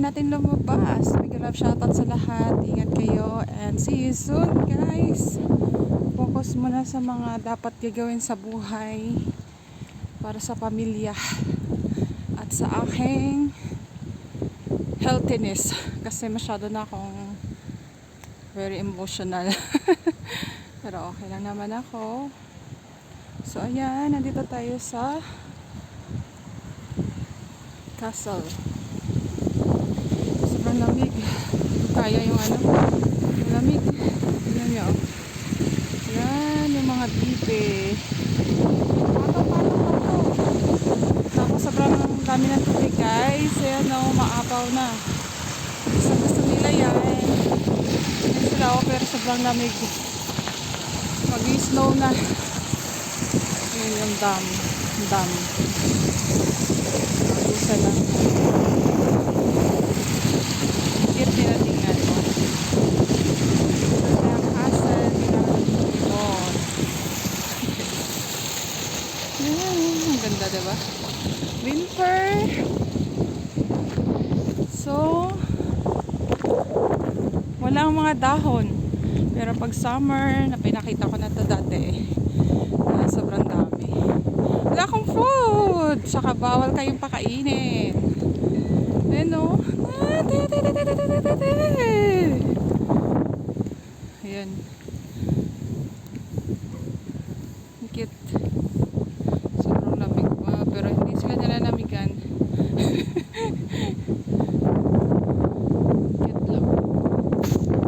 natin lumabas. Big love shoutout sa lahat. Ingat kayo and see you soon guys. Focus muna sa mga dapat gagawin sa buhay para sa pamilya at sa aking healthiness kasi masyado na akong very emotional. Pero okay lang naman ako. So ayan, nandito tayo sa castle. Sobrang lamig. Kaya yung lamig. Tingnan nyo. Yan, yung mga bibe. Tapos sobrang dami ng tubig guys. Ayan o, maapaw na. Gusto nila yan. Yan sila o, pero sobrang lamig. Mag-i-snow na. Yun yung dam. Isa lang. Cute nila tingnan mo. Kaya castle, limon. Ang ganda diba? Winter. So, walang mga dahon. Pero pag summer, na pinakita ko na to dati, sobrang dami. Wala akong food. Saka bawal kayong pakainin. Ayan o. Ayan. Cute. Sobrang lamig pa. Pero hindi sila nalalamigan. Cute lang.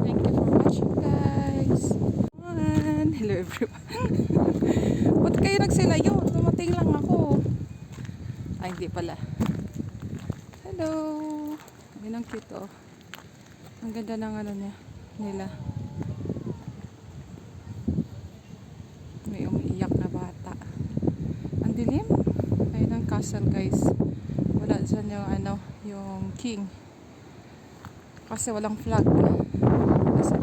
Thank you for watching guys. Hello everyone. Ba't kayo nagsilayo? Dumating lang ako. Ay, hindi pala. Hello. Ayun ang cute oh. Ang ganda ng nila. May umiiyak na bata. Ang dilim. Ayun ang castle guys. Wala dyan yung king. Kasi walang flag. Kasi